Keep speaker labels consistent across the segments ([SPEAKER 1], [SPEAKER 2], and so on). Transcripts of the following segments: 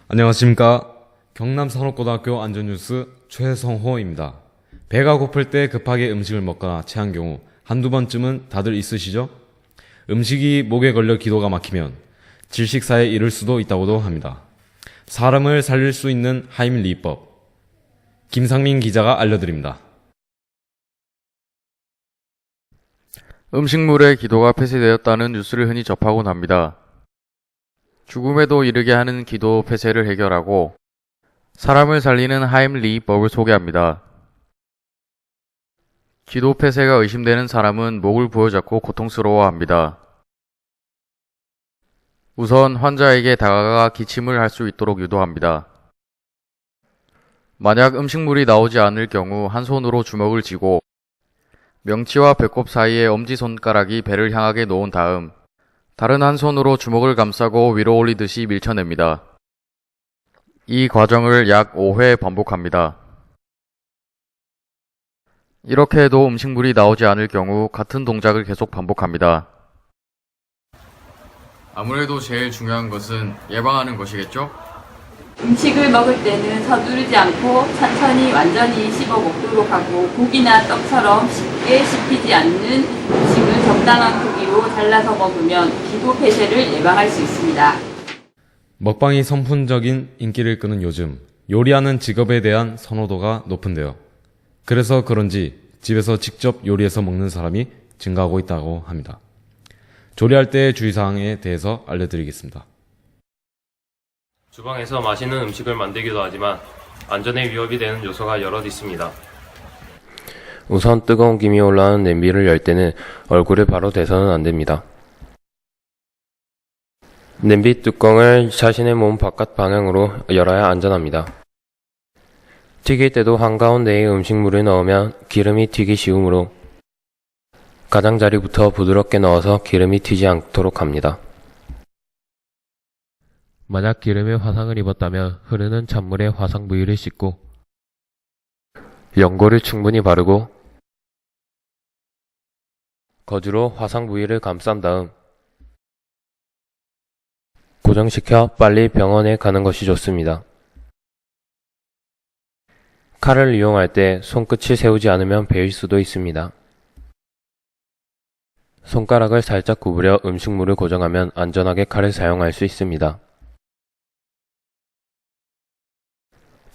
[SPEAKER 1] 안녕하십니까. 경남산업고등학교 안전뉴스 최성호입니다. 배가 고플 때 급하게 음식을 먹거나 체한 경우 한두 번쯤은 다들 있으시죠? 음식이 목에 걸려 기도가 막히면 질식사에 이를 수도 있다고도 합니다. 사람을 살릴 수 있는 하임리히법, 김상민 기자가 알려드립니다.
[SPEAKER 2] 음식물에 기도가 폐쇄되었다는 뉴스를 흔히 접하곤 합니다. 죽음에도 이르게 하는 기도 폐쇄를 해결하고 사람을 살리는 하임리히법을 소개합니다. 기도 폐쇄가 의심되는 사람은 목을 부여잡고 고통스러워합니다. 우선 환자에게 다가가 기침을 할 수 있도록 유도합니다. 만약 음식물이 나오지 않을 경우 한 손으로 주먹을 쥐고 명치와 배꼽 사이에 엄지손가락이 배를 향하게 놓은 다음 다른 한 손으로 주먹을 감싸고 위로 올리듯이 밀쳐냅니다. 이 과정을 약 5회 반복합니다. 이렇게 해도 음식물이 나오지 않을 경우 같은 동작을 계속 반복합니다. 아무래도 제일 중요한 것은 예방하는 것이겠죠?
[SPEAKER 3] 음식을 먹을 때는 서두르지 않고 천천히 완전히 씹어 먹도록 하고 고기나 떡처럼 쉽게 씹히지 않는 음식을 적당한 크기로 잘라서 먹으면 기도 폐쇄를 예방할 수 있습니다.
[SPEAKER 1] 먹방이 선풍적인 인기를 끄는 요즘 요리하는 직업에 대한 선호도가 높은데요. 그래서 그런지 집에서 직접 요리해서 먹는 사람이 증가하고 있다고 합니다. 조리할 때의 주의사항에 대해서 알려드리겠습니다.
[SPEAKER 4] 주방에서 맛있는 음식을 만들기도 하지만 안전에 위협이 되는 요소가 여럿 있습니다.
[SPEAKER 5] 우선 뜨거운 김이 올라오는 냄비를 열 때는 얼굴에 바로 대서는 안 됩니다. 냄비 뚜껑을 자신의 몸 바깥 방향으로 열어야 안전합니다. 튀길 때도 한가운데에 음식물을 넣으면 기름이 튀기 쉬우므로 가장자리부터 부드럽게 넣어서 기름이 튀지 않도록 합니다.
[SPEAKER 6] 만약 기름에 화상을 입었다면 흐르는 찬물에 화상 부위를 씻고
[SPEAKER 5] 연고를 충분히 바르고 거즈로 화상 부위를 감싼 다음 고정시켜 빨리 병원에 가는 것이 좋습니다. 칼을 이용할 때 손끝을 세우지 않으면 베일 수도 있습니다. 손가락을 살짝 구부려 음식물을 고정하면 안전하게 칼을 사용할 수 있습니다.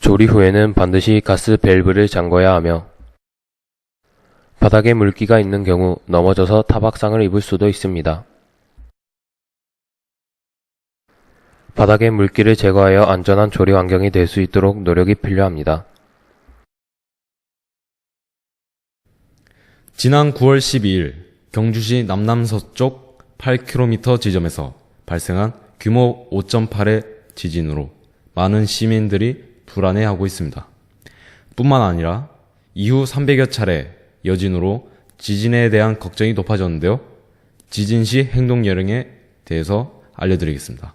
[SPEAKER 5] 조리 후에는 반드시 가스 밸브를 잠궈야 하며 바닥에 물기가 있는 경우 넘어져서 타박상을 입을 수도 있습니다. 바닥에 물기를 제거하여 안전한 조리 환경이 될 수 있도록 노력이 필요합니다.
[SPEAKER 1] 지난 9월 12일 경주시 남남서쪽 8km 지점에서 발생한 규모 5.8의 지진으로 많은 시민들이 불안해하고 있습니다. 뿐만 아니라 이후 300여 차례 여진으로 지진에 대한 걱정이 높아졌는데요. 지진 시 행동 요령에 대해서 알려드리겠습니다.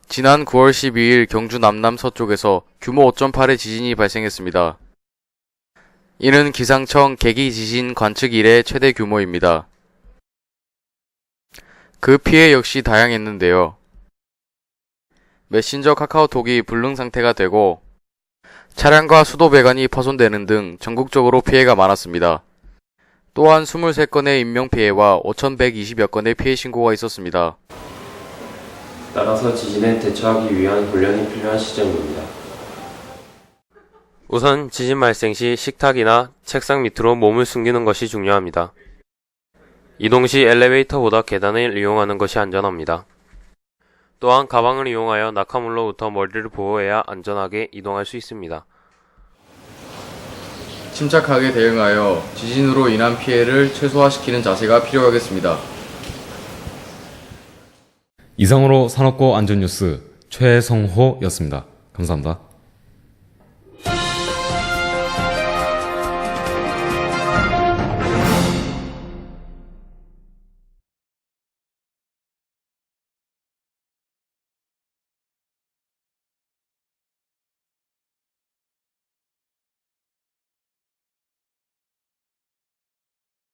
[SPEAKER 2] 지난 9월 12일 경주 남남 서쪽에서 규모 5.8의 지진이 발생했습니다. 이는 기상청 계기 지진 관측 이래 최대 규모입니다. 그 피해 역시 다양했는데요. 메신저 카카오톡이 불능 상태가 되고 차량과 수도 배관이 파손되는 등 전국적으로 피해가 많았습니다. 또한 23건의 인명피해와 5,120여 건의 피해 신고가 있었습니다.
[SPEAKER 7] 따라서 지진에 대처하기 위한 훈련이 필요한 시점입니다.
[SPEAKER 4] 우선 지진 발생 시 식탁이나 책상 밑으로 몸을 숨기는 것이 중요합니다. 이동 시 엘리베이터보다 계단을 이용하는 것이 안전합니다. 또한 가방을 이용하여 낙하물로부터 머리를 보호해야 안전하게 이동할 수 있습니다.
[SPEAKER 2] 침착하게 대응하여 지진으로 인한 피해를 최소화시키는 자세가 필요하겠습니다.
[SPEAKER 1] 이상으로 산업고 안전뉴스 최성호였습니다. 감사합니다.